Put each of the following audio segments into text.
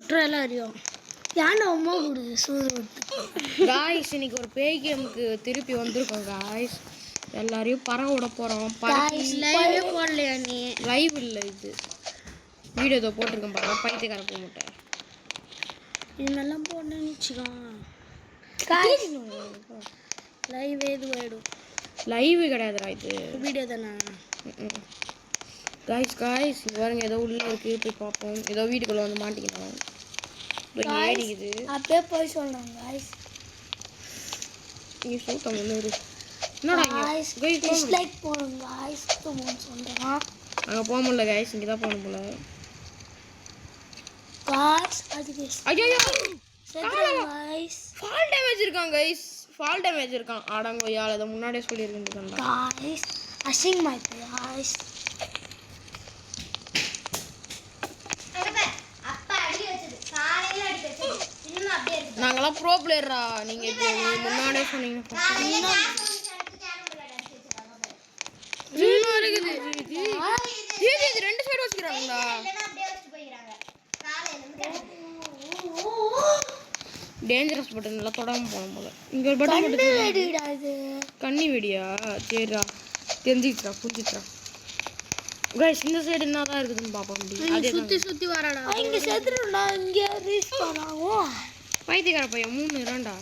சுற்றுலா அறியும் யானை அம்மா கூடுது சூது காய்ஸ் இன்னைக்கு ஒரு பேய் கேமுக்கு திருப்பி வந்திருக்கோம் காய்ஸ். எல்லாரையும் பறவை விட போகிறோம். லைவே போடலையா நீ? லைவ் இல்லை, இது வீடியோ ஏதோ போட்டிருக்கேன் பாருங்க. பைத்தியக்கார போக மாட்டேன் இதெல்லாம் போடணும்னு வச்சுக்கோங்க. லைவ் எதுவாயிடும். லைவ் கிடையாதுடா, இது வீடியோ தானே காய்ஸ். காய்ஸ் இது பாருங்க, ஏதோ உள்ள இருக்கு, போய் பார்ப்போம். ஏதோ வீட்டுக்குள்ள வந்து மாட்டிக்கணும். ஏடிக்குது அப்படியே போய் சொல்றாங்க காய்ஸ். நீ சொல்லிட்ட முன்னூறு என்னடா டிஸ்லைக் போடுங்க காய்ஸ். சொல்றேன் அங்கே போக முடியல காய்ஸ், இங்கே தான் போகணும் போல காய்ஸ். அதுக்கு ஐயோ காய்ஸ் ஃபால் டேமேஜ் இருக்கான் காய்ஸ். ஃபால் டேமேஜ் இருக்கான். ஆடங்கோயால் அதை முன்னாடியே சொல்லியிருக்கேன் காய்ஸ். Assign my guys. நாங்களாம் ப்ரோ பிளேயரா, நீங்க இப்போ முன்னாடியே சொன்னீங்க. இது ரெண்டு சைடு வச்சுக்கிறாங்களா? டேஞ்சரஸ் பட்டன் நல்லா தொடாம போகணும் போல. இங்க ஒரு பட்டன் கண்ணி வெடியா? சரிடா, தெரிஞ்சுக்கிட்டா புரிஞ்சுட்டா. गाइस இந்த சைடு என்னதான் இருக்குதுன்னு பாப்போம். அதே சுத்தி சுத்தி வரடா. இங்க செத்துறடா. இங்க ரீச் பண்ணாவோ. பைத்தியக்கார பையன் 3 இரண்டா.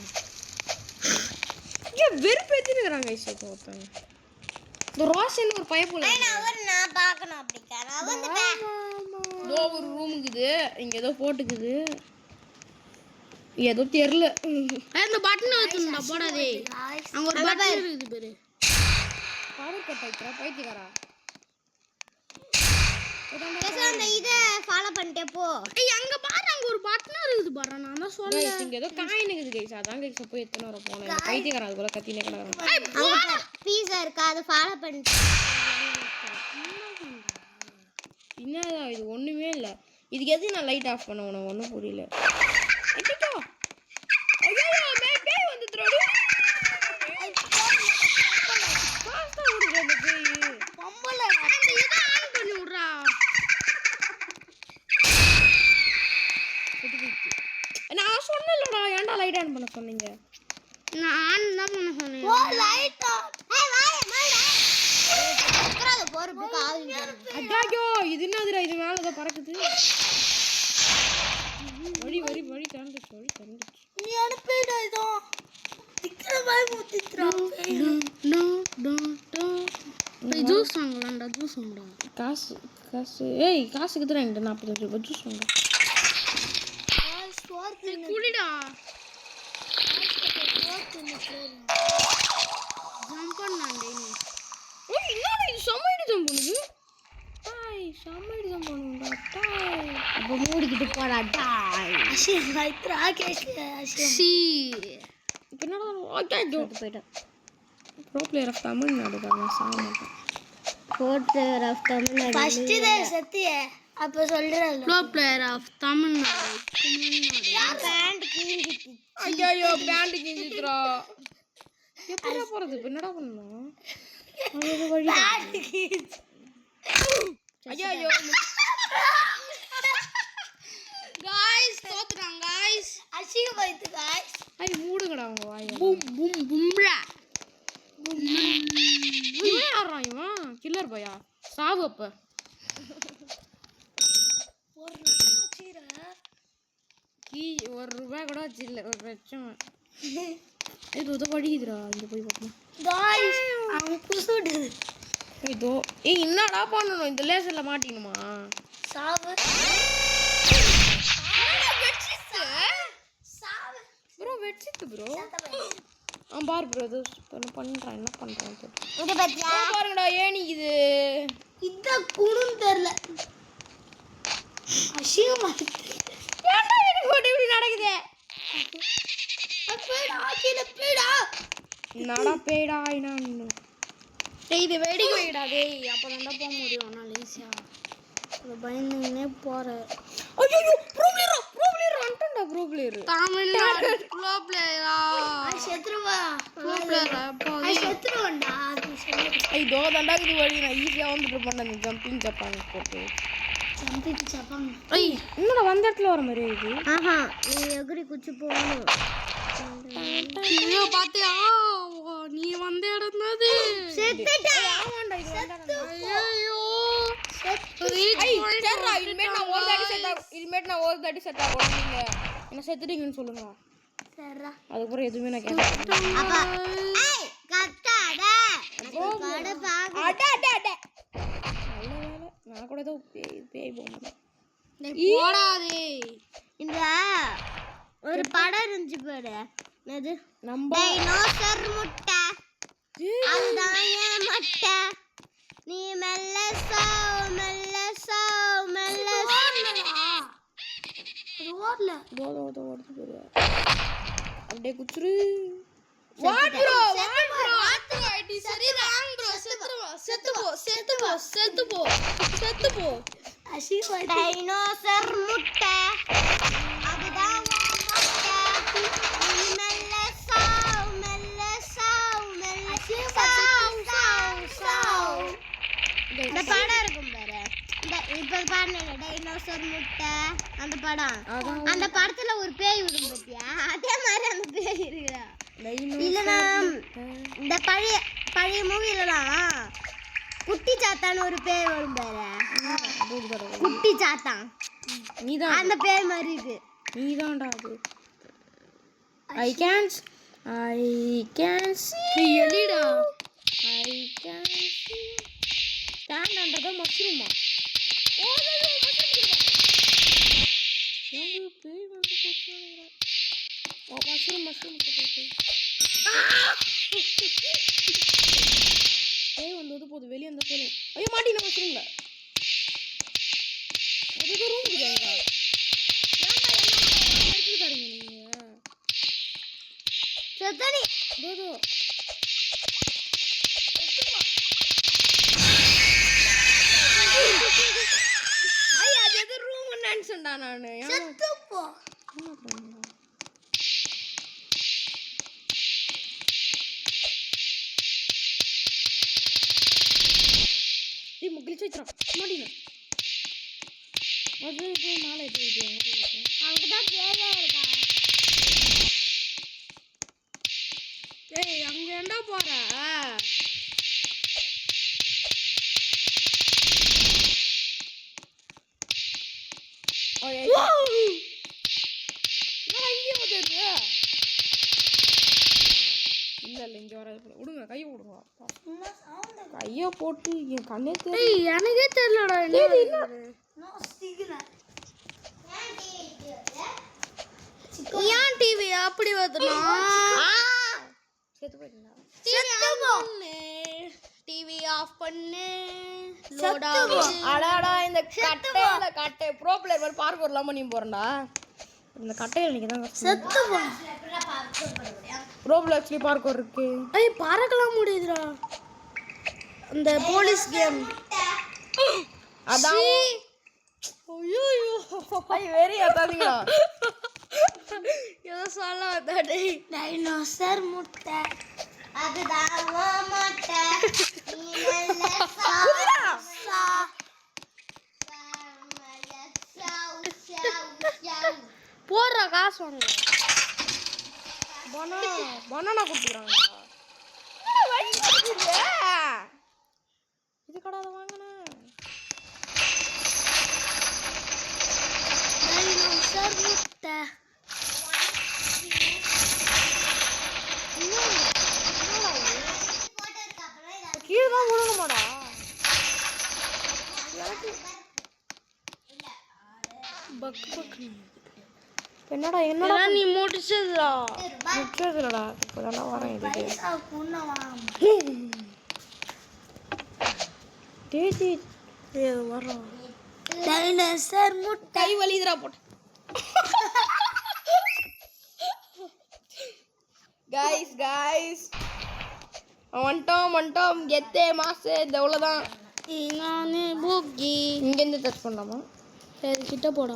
ஏ வெறுப்பேத்தினுக்குறாங்க गाइस இப்போ ஒருத்தங்க. இந்த ரோஷன் ஒரு பைய போல. நான் பார்க்கணும் அப்படிக்கா. நான் வந்து தோ ஒரு ரூம் இருக்குது. இங்க ஏதோ போட்டுக்குது. ஏதோ தெரியல. அந்த பட்டன் அழுத்துடா போடாதே. அங்க ஒரு பட்டன் இருக்குது பாரு. பவர் கட் ஆயிட்டா பைத்தியக்காரா. அந்த இத ஃபாலோ பண்ணிட்டே போ. ஏய் அங்க பாரு, அங்க ஒரு பட்டன் இருக்குது பாரு. நான் தான் சொன்னேன். गाइस இங்க ஏதோ காயின் இருக்குது गाइस. அதான் गाइस போய் எத்தனை வர போனேன். பைத்தியக்காரா அது கூட கத்தினே கிடக்குறான். பீஸா இருக்கா, அது ஃபாலோ பண்ணிட்டு. என்னடா இது ஒண்ணுமே இல்ல. இதுக்கு எது நான் லைட் ஆஃப் பண்ண உனக்கு ஒண்ணும் புரியல. ஐயோ ஐயோ பேய் வந்து த்ரோடி. பாஸ்தா ஓடுற பேய். பம்பல அந்த இத ஆன் பண்ணி விடுறா. நான் சொன்னேன்லடா, ஏன்டா லைட் ஆன் பண்ண சொன்னீங்க? நான் ஆன் தான் பண்ண சொன்னேன். ஓ லைட் ஆன். ஏய் வாய் மாடா. அக்கறாத போறதுக்கு ஆவிங்க. ஐயோ இது என்னதுடா, இது மேல ஏதோ பறக்குது. வழி வழி வழி தாண்டிச்சு, வழி தாண்டிச்சு. நீ அனுப்பிடா இதோ. திக்கற வாய் மூத்தித்ரா. No no no. போய் ஜூஸ் வாங்கலாம்டா, ஜூஸ் வாங்கடா. காசு காசு ஏய் காசுக்கு தான் என்கிட்ட 45 ரூபாய் ஜூஸ் வாங்க. குடிடா. ஜம்ப் பண்ணாண்டே நீ. ஓய் என்னடா இது சமையல் ஜம்ப் பண்ணுது. டாய் சமையல் ஜம்ப் பண்ணுடா டாய். அப்ப மூடிக்கிட்டு போடா டாய். அஷி லைட்ரா கேக்கு அஷி. சி இப்போ என்னடா ஓகே போய்டா. ப்ரோ பிளேயர் ஆஃப் தமிழ்நாடு தான் நான் சாமட்டேன். Pro player of Tamil Nadu first day சத்திய அப்ப சொல்றேன். Pro player of Tamil Nadu. யார் பேண்ட் கிஞ்சிச்சு. ஐயோ பேண்ட் கிஞ்சிச்சுடா. எப்படிடா போறது? என்னடா பண்ணனும்? அது வழி பேண்ட் கிஞ்சி. ஐயோ गाइस தோத்துறாங்க गाइस. அசிங்க போயிட்டு गाइस. ஐ மூடுங்கடா உங்க வாயை. Boom boom Bumrah. இவன் யாரா இவன்? கில்லர் பையா. சாவு அப்ப. ஒரு லட்சம் வச்சிரா. கீ 1 ரூபாய் கூட வச்சிரல, 1 லட்சம். இது உத வடிக்குதுடா. இங்க போய் பாப்போம். गाइस அவன் குசுடு. இதோ ஏய் என்னடா பண்ணனும்? இந்த லேசர்ல மாட்டிக்கணுமா? சாவு. சாவு. ப்ரோ வெட்சிட்டு ப்ரோ. பார் ப்ரோ இது பண்றேன். என்ன பண்றேன் இத பத்தியா பாருங்கடா. ஏனிக்குது இத குணும் தெரியல. அசிங்கமா ஏன்டா எனக்கு போட்டு இப்படி நடக்குது? அப்பேடா கீழ பேடா. என்னடா பேடா ஐனான்னு. டேய் இது வெடிக்க வைடா டேய். அப்பதான் போக முடியும். நான் லேசியா அது பயந்துனே போற. ஐயோ ப்ரோ பிளேயர் வந்துட்டா. ப்ரோ பிளேயர் தமிழ்நாடு ப்ரோ பிளேயரா. செத்துருவா. ப்ரோ பிளேயரா போய் செத்துருவடா. அது சொல்லு. ஐயோ தண்டா இது வழி. நான் ஈஸியா வந்துட்டு போறேன். அந்த ஜம்பிங் ஜப்பான் போட்டு ஐய் என்னடா வந்த இடத்துல வர மாதிரி இது ஆஹா நீ எகுரி குச்சி போகணும். ஐயோ பாத்தியா நீ வந்த இடம் அது செத்துட்டா. ஆமாண்டா இது வந்தாடா ஐயோ இனிமேட் நான் ஒரு தாட்டி செட் ஆகும் நீங்க என்ன செத்துட்டீங்கன்னு சொல்லுங்க. சரிடா. அதுக்கப்புறம் எதுவுமே நான் கேட்க அப்பா ஏய் கத்தாத. கட பாகு. அட அட அட நல்ல வேளை நான் கூட ஏதோ பேய் போனேன். போடாதே இந்த ஒரு படம் இருந்துச்சு பாரு. என்னது நம்ம டைனோசர் முட்டை. அதுதான் என் முட்டை. நீ மெல்ல சாவு மெல்ல சாவு மெல்ல ஓடல ஓடுது போறியா அப்படியே குச்சுரு வாட் ப்ரோ ஐடி சரி ராங் ப்ரோ செத்து போ டைனோசர் முட்டை. அதுதான் என் முட்டை. நீ மெல்ல சாவு மெல்ல சாவு மெல்ல சாவு. இந்த படம் இருக்கும் பாரு. இந்த இப்ப பாருங்க டைனோசர் முட்டை அந்த படம். அந்த படத்துல ஒரு பேய் வரும் பாத்தியா? அதே மாதிரி அந்த பேய் இருக்குடா. இல்லனா இந்த பழைய மூவிலலாம் குட்டி சாத்தான்னு ஒரு பேய் வரும் பாரு. குட்டி சாத்தான் நீதான் அந்த பேய் மாதிரி இருக்கு. நீதான்டா அது I can see எலிடா I can see stand under மஷ்ரூமா எங்க பேய் வந்து போச்சுனா மஷ்ரூம் பேய் வந்து போது வெளிய அந்த போல ஐயோ மாட்டின மஷ்ரூம்ல அது ரூம் குடிங்க நீங்க சத்தனி தோ ஐயா அது ரூம் நினைச்சேன்டா நானு செத்து போ. டேய் முகில் சைத்ரா மாடின அது மேலே ஏறிடு அவங்க தான் பேயே இருக்கா. டேய் அங்க ஏன்டா போற ஓய் நான் இங்க வந்துது இல்ல இங்க வர விடுங்க கையை விடுங்க கையை போட்டு என் கண்ணே தெரியல எனக்கே தெரியலடா என்ன ஏன் டிவி அப்படி வருதுனா செத்து போயிட்டா டிவி ஆஃப் பண்ணு அடாடா இந்த கட்டை ப்ரோ பிளேயர் மாதிரி பார்க்கர்லாம் பண்ணி போறேன்டா இந்த கட்டையில நீங்க தான் செத்து போ. ப்ரோ பிளேயர் பார்க்கர் இருக்கு ஏய் பறக்கலாம் முடியுதுடா அந்த போலீஸ் கேம். அதான் ஐயோ ஐய் வெரி அதாதீங்க ஏதோ சொல்ல வந்தாடே. டைனோசர் முட்டை அதுதான் உன் முட்டை. நீ மெல்ல போடுற காசு வாங்க பனானா கொடுத்துறாங்க இது கடாத வாங்கினேன் டைனோசர் முட்டை. கீழே தான் விடணுமாடா என்னடா என்னடா நீ முடிச்சதுடா. முச்சதுலடா இப்போதான் வரேன் இதுக்கு டேடி வரோம் டைனோசர் முட்டை. கை வலிதுடா போட்டு guys வந்துட்டோம் கெத்தே மாசு இந்த அவ்வளோதான் நானே புக்கி. இங்கேருந்து டச் பண்ணலாமா சரி கிட்ட போடா.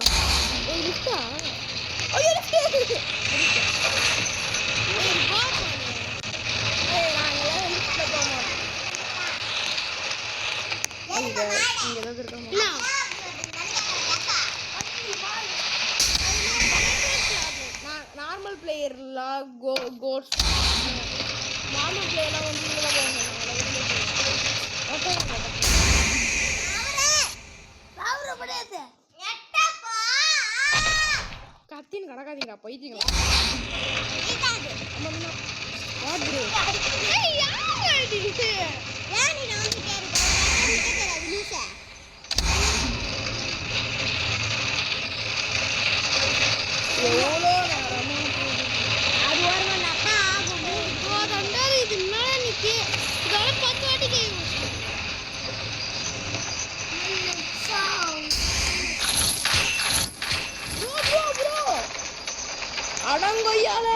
ஏய் லிஃப்டா ஐயோ லிஃப்ட் இங்க ஏதாவது இருக்கா பிளேயர்லாம் கோட்ஸ் நார்மல் பிளேயர்லாம் வந்து இங்கே தான் கத்தின்னு கிடக்காதீங்களா பைத்தியங்களா எவ்வளோ நேரமா அது ஒரு மணி நேரம் ஆகும். இது மேலே நிற்கி இதோட 10 வாட்டி கேட்கும். அடங்கொய்யால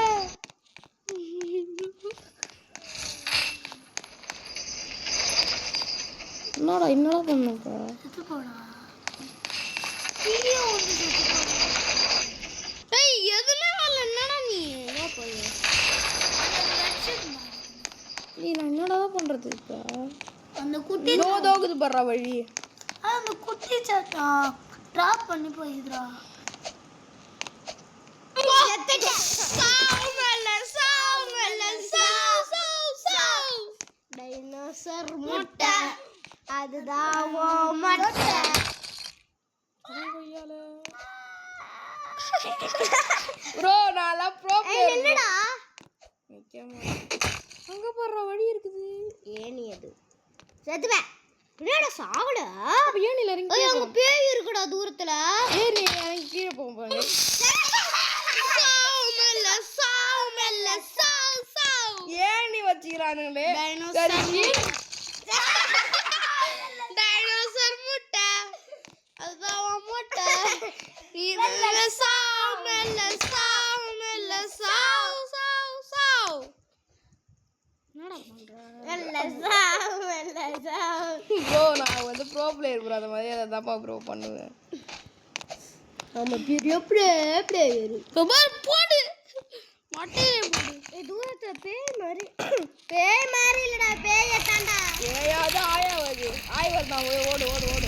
என்னடா பண்ணுப்பா எதுவுமே வரல. என்னடா நீ நான் என்னடா பண்றது இப்ப அந்த குட்டி தோகுது படுறா வழி அந்த குட்டி சட்டா டிராப் பண்ணி போயிடுறா. டைனோசர் முட்டை அதுதான் மட்டை. ப்ரோ நான்லாம் ப்ரோ என்னடா அங்க போற வழி இருக்குது ஏனி அது செத்துவே பின்னாடி சாவல ஏனில இறங்கி அங்க பேய் இருக்குடா தூரத்துல. ஏறி இறங்கி கீழே போகும் பாருங்க ஏனி வச்சுக்கிறானுங்களே டைனோசர் முட்டை அதுதான் முட்டை. ப்ரோ நான் வந்து ப்ரோ பிளேயர் ப்ரோ அந்த மாதிரி அதை தான்ப்பா ப்ரோ பண்ணுவேன். ஆமா பெரிய பிளேயர் போடு மட்டையில போடு. தூரத்துல பேய் மாதிரி இல்லடா பேய தாண்டா. ஏயாவது ஆயாவது ஆய்வர் தான் ஓடு ஓடு ஓடு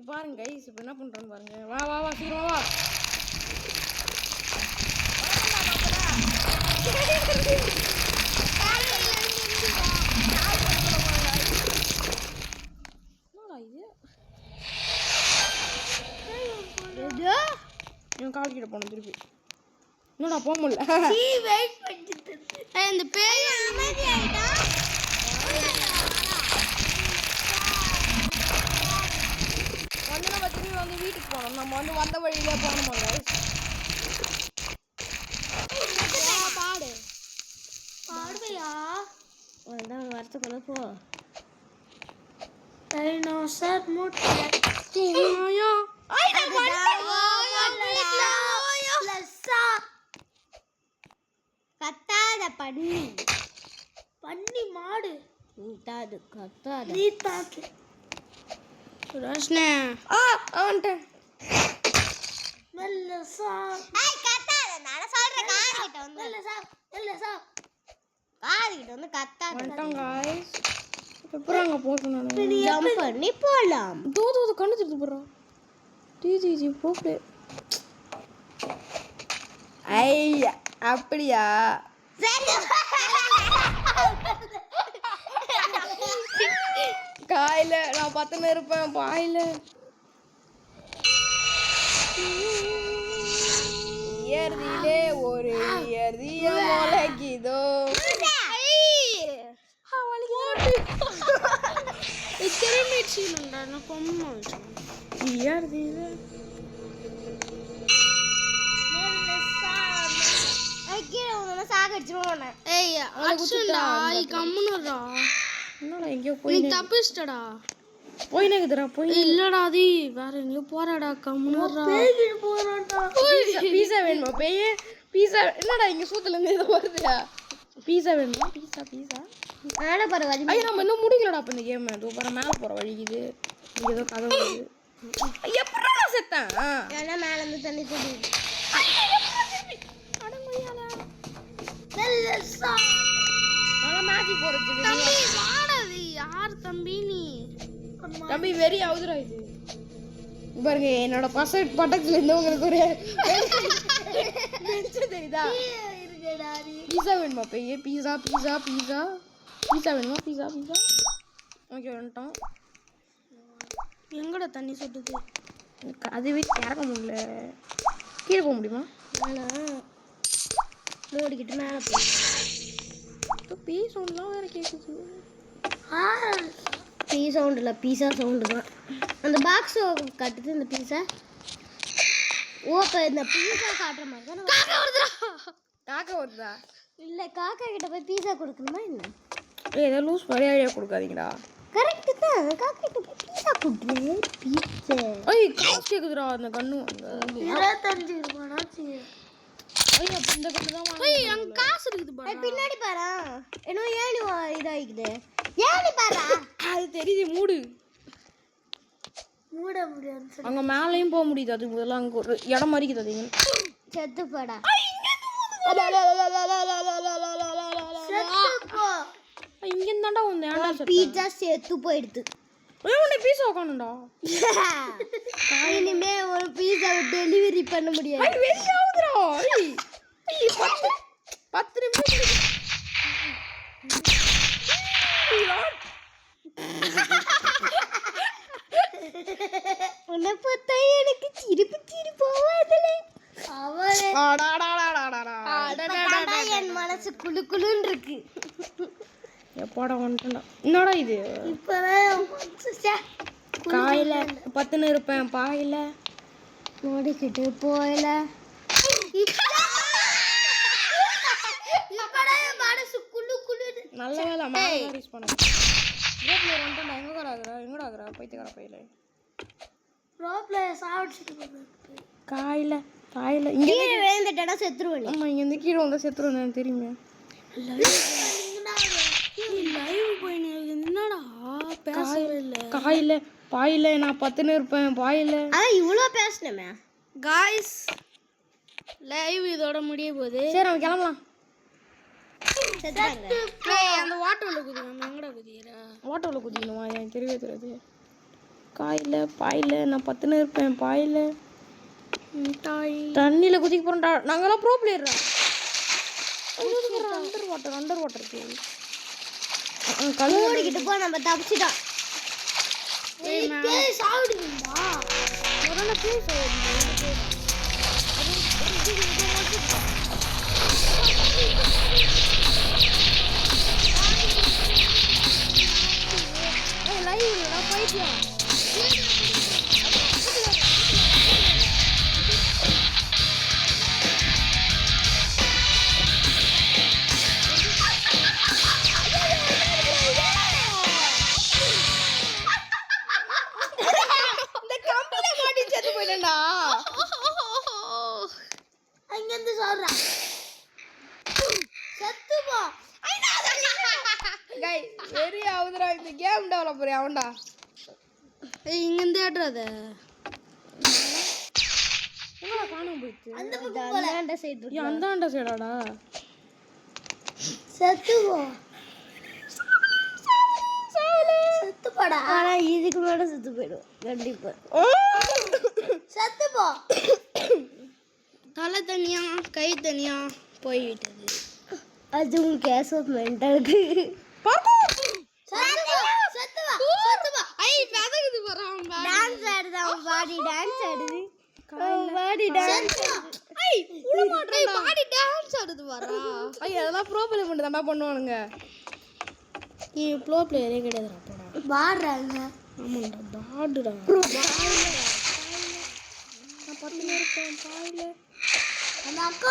பாருங்க கைஸ் இப்போ என்ன பண்றேன்னு பாருங்க. வா வா வா சீக்கிரம் வா. என் கால் கிட்ட போகணும் திருப்பி. என்னடா போக முடியல. இந்த பேய் அமைதியாயிட்டா. வந்து நம்ம திரும்பி வந்து வீட்டுக்கு போகணும். நம்ம வந்து வந்த வழியிலே போகணுமா கைஸ்? பாடு பாடுவையா அதான் வரத்துக்குள்ள போ. டைனோசர் முட்டை கத்தாத பண்ணி பண்ணி மாடு நீட்டாது கத்தாத நீட்டாது ரோஷ்னே வந்துட்டேன். மெல்ல சா ஏய் கத்தாத நான் சொல்றேன் காதுகிட்ட வந்து மெல்ல சா காதுகிட்ட வந்து கத்தாத வந்துட்டோம் गाइस. அப்புறம் அங்க போறேன் நான். ஜம்ப் பண்ணி போலாம். தூது கண்ணு திருத்து போறோம். ஜி போடு. ஐயா அப்படியா காயில நான் பத்தன இருப்பேன் பாயில. இயற்கையிலே ஒரு இயற்கைய முளைக்குதோ. இயற்கையில சாகடிச்சிடுவோம். ஏய் அடிச்சுடா கம்முனுடா. என்னடா எங்கயோ போய் நீ தப்பிச்சிட்டடா. போயினேக்குதுடா போய். இல்லடா அது வேற எங்கயோ போறாடா கம்முனுடா. பேய்கிட்டு போறான்டா. பீஸா வேணுமா பேய்? பீஸா என்னடா இங்க சூத்துல இருந்து ஏதோ வருதுடா. பீஸா வேணுமா? பீஸா மேல போற வழி. ஐயா நம்ம இன்னும் முடிக்கலடா அப்ப இந்த கேம். இதோ பாரு மேல போற வழி இது. இங்க ஏதோ கதை வருது. எப்பறா செத்தேன்? ஏன்னா மேல இருந்து தண்ணி துடிக்குது. நல்லா மேஜிக் போறது. தம்பி வாடா யார் தம்பி நீ? தம்பி வெரி ஆவுதுடா இது. பாருங்க என்னோட பட்டத்துல இருந்தவங்களுக்கு ஒரு மென்ஷன் தெரியுதா? பீஸா வேணுமா பேய்? பீஸா வேணுமா? பீஸா ஓகே வந்துட்டோம். எங்கடா தண்ணி சொட்டுது? அதுவே இறக்க முடியல. கீழே போக முடியுமா? மூடிக்கிட்டு மேலே போய் பீ சவுண்ட்லாம் வேற கேட்குது. பீ சவுண்ட் இல்லை, பீஸா சவுண்டு தான். அந்த பாக்ஸ் கட்டுது இந்த பீஸா. ஓ இப்போ இந்த பீஸா காட்டுற மாதிரி தான். காக்கா வருதா? இல்லை காக்கா கிட்ட போய் பீஸா கொடுக்கணுமா என்ன? ஏதோ லூஸ் மாதிரி ஐடியா கொடுக்காதீங்கடா. கரெக்டு தான். காக்கா கிட்ட போய் பீஸா கொடுக்குறேன். பீஸா ஐய் காசு கேட்குதுடா அந்த கண்ணு. 25 ரூபாய். ஐய் அப்போ இந்த கண்ணு தான். ஏய் அங்க காசு இருக்குது பாரு. பின்னாடி பாரா என்ன ஏணி இதாகிக்குது. ஏணி பாரா. அது தெரியுது. மூட முடியாது. அங்கே மேலேயும் போக முடியுது. அது முதல்ல அங்கே ஒரு இடம் மாதிரிக்குது. அது செத்து போடா. இங்கே இருந்தாண்டா ஒன்று ஏன்டா பீஸா செத்து போயிடுது. உன்னை பீஸா உட்காந்துடா. இனிமே ஒரு பீஸா டெலிவரி பண்ண முடியாது. வெளியே ஆகுதுடா. 10 நிமிஷம் உன்னை பார்த்தா எனக்கு சிரிப்பு அவளே என் மனசு குளு குளுன்னு இருக்கு. எப்பாடா வந்துட்டா. என்னடா இது? இப்பதான் காயில பத்துன்னு இருப்பேன் பாயில ஓடிக்கிட்டு போயில மனசு குளு குளுன்னு. நல்ல வேலை யூஸ் பண்ண. எங்கடா ஆகுறா பைத்தியக்கார பையில காயில இங்க விழுந்துட்டா செத்துருவேன். ஆமா இங்க இருந்து கீழே வந்தா செத்துருவேன் எனக்கு தெரியுமே. லைவ் போய் என்னடா பேசவே இல்ல. காயில பாயில நான் பத்துன்னு இருப்பேன் பாயில. இவ்வளோ பேசணுமே காய்ஸ். லைவ் இதோட முடிய போகுது. சரி நம்ம கிளம்பலாம். அந்த வாட்டர்ல குதிக்கணும். எங்கடா குதிக்கிறா? வாட்டர்ல குதிக்கணுமா? எனக்கு தெரியவே தெரியாது. காயில பாயில நான் பத்துன்னு இருப்பேன் பாயில. தண்ணியில குதிக்க போறோம்டா. நாங்கெல்லாம் ப்ரோ பிளேயர்டா. அண்டர் வாட்டர் கல்லூரிக்கிட்டு போ. நம்ம தப்பிச்சிட்டோம். அங்கிருந்து சொல்றா செத்து போ. வெரி ஆகுதுடா இந்த கேம் டெவலப்பர் அவன்டா. இங்க இருந்து ஏட்றாத. எங்கடா காணாம போயிடுச்சு? அந்த பக்கம் போல. அந்த சைடு. அந்தாண்ட சைடாடா. செத்து போ. செத்து போடா. ஆனா இதுக்கு மேல செத்து போயிடும் கண்டிப்பா. செத்து போ. தலை தனியா கை தனியா போய்விட்டது. அதுவும் கேஸ் ஆஃப் மென்டலுக்கு. டான்ஸ் ஆடுது அவன் பாடி. டான்ஸ் ஆடுது பாடி. டான்ஸ் பாடி டான்ஸ் ஆடுது வரா. ஐயா அதெல்லாம் ப்ரோ பிளே பண்ணி தான்டா பண்ணுவானுங்க. நீ ப்ரோ பிளேயரே கிடையாதுடா போடா. பாடுறாங்க. ஆமாடா பாடுடா. நான் 10 இருப்பேன் பாயில. அந்த அக்கா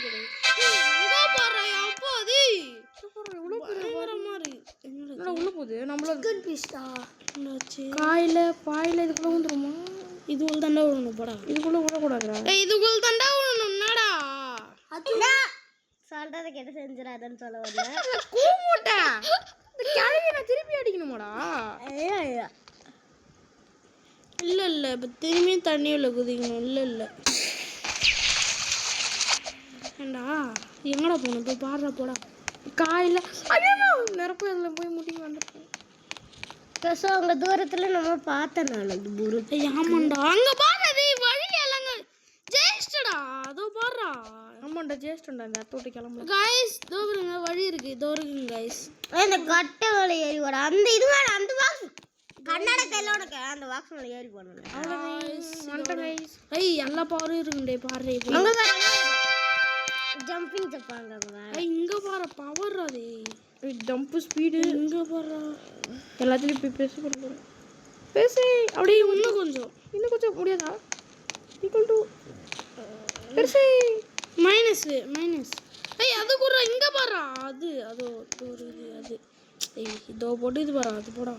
கிடையாது. இங்க பாரு அப்போ அது பயங்கரமா இருக்கு. என்னடா உள்ள போகுது நம்மள சிக்கன் பீஸ்டா என்னாச்சு? காயில பாயில இதுக்குள்ள வந்துருமா? இதுக்குள்ள தண்டா விடணும் போடா. இதுக்குள்ள விடக்கூடாதுடா. இதுக்குள்ள தண்டா விடணும் என்னடா? சொல்றதை கேட்டு செஞ்சிடாதன்னு சொல்ல வரல. கூமுட்டை இந்த கிழவி நான் திருப்பி அடிக்கணுமாடா? இல்ல இல்ல இப்ப திரும்பியும் தண்ணியுள்ள குதிக்கணும். இல்ல இல்ல ஏண்டா எங்கடா போகணும்? இப்போ பாடுற போடா. காயில ஐயோ நிரப்பு அதுல போய் முட்டி வந்துட்டேன். ஸோ அங்க தூரத்துல நம்ம பார்த்தேன் நான் அது குரு. ஆமாண்டா அங்க பாரு வழி இல்லங்க ஜெயிச்சிட்டடா. அதோ பாருடா. ஆமாண்டா ஜேஸ்டண்டா இந்த அத்தோட்ட கிளம்பு. गाइस இதோ பாருங்க வழி இருக்கு. இதோ இருக்குங்க गाइस. அந்த கட்டை மேலே ஏறி போட அந்த இது மேல அந்த பாக்ஸ் கண்ணாட கையில உனக்கு அந்த பாக்ஸ் மேலே ஏறி போடணும். வந்துட்டேன் गाइस. ஐய் எல்லா பவரும் இருக்குண்டே பாரு. அங்க பாருங்க ஜம்பிங் ஜப்பாங்க அங்க. ஐய் இங்க பாரு பவர் அது. ஜம்ப் ஸ்பீடு இங்க பாரு. எல்லாத்தையும் போய் பேச போறேன். பேசி அப்படியே இன்னும் கொஞ்சம் முடியாதா? ஈக்குவல் டு பேசி மைனஸ். ஐய் அது கூட இங்க பாரு. அது அதோ ஒரு இது அது. ஏய் இதோ போட்டு இது பாரு அது போடா.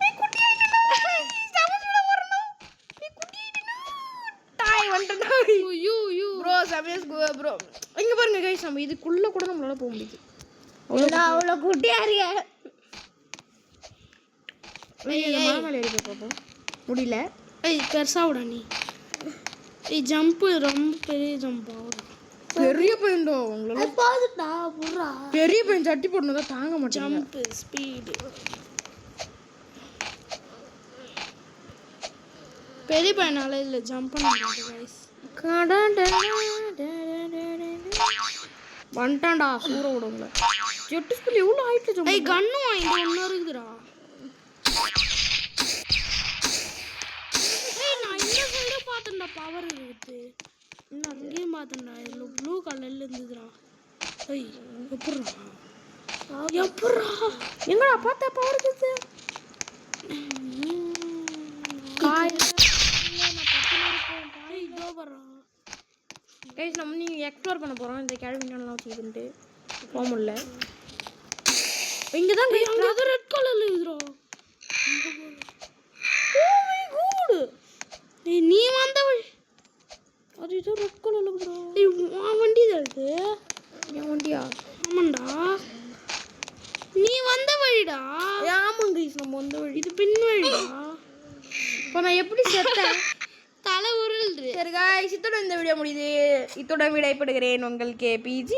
நீ குட்டி ஆயிட்டடா. சமஸ்ல வரணும். நீ குட்டி ஆயிட்டடா. டாய் வந்துடா. ஐயோ ப்ரோ சமஸ் ப்ரோ. இங்க பாருங்க गाइस நம்ம இதுக்குள்ள கூட நம்மளால போக முடியுது. அவ்வளோ குட்டியா இருக்க. இந்த மரமேல ஏறி போய் பாப்போம். முடியல. ஏய் பெருசா விடா நீ. ஏய் ஜம்ப் ரொம்ப பெரிய ஜம்ப் ஆகுது. பெரிய பையன்டா உங்களோட. பாதுடா புறா. பெரிய பையன் சட்டி போடுனதா தாங்க மாட்டேன். Jump speed. பெரிய பையனால இல்ல ஜம்ப் பண்ண முடியாது गाइस. வந்துட்டான்டா சூற விடுங்கள. ஜெட் ஸ்பீட் எவ்வளவு ஹைட்ல ஜம்ப். ஏய் கன்னு வாங்கி ஒண்ணு இருக்குடா. ஏய் நான் இந்த சைடு பார்த்தேன்டா பவர் இருக்கு. இன்னும் அங்கேயும் பார்த்தேன்டா. இதுல ப்ளூ கலர்ல இருந்துதுடா. ஏய் எப்பறா எங்கடா பார்த்தா பவர் இருக்குது. காய் நான் பத்தில இருக்கேன். காய் இதோ வரா. गाइस நம்ம நீ எக்ஸ்ப்ளோர் பண்ண போறோம். இந்த கேள்வினால வச்சிட்டு போக முடியல. இங்க தான் गाइस அங்க ரெட் கலர்ல இருக்குடா. Oh my God. ஏய் நீ வந்த வழி. அது இது ரெட் கலர்ல இருக்குடா. ஏய் உன் வண்டி தான் இது. என் வண்டியா? ஆமாண்டா. நீ வந்த வழிடா. ஆமாங்க गाइस நம்ம வந்த வழி. இது பின் வழிடா. இப்போ நான் எப்படி செத்தேன்? தலை உருள்து. சரி गाइस இதோட இந்த வீடியோ முடியுது. இதோட விடைபெறுகிறேன் உங்கள் KPG.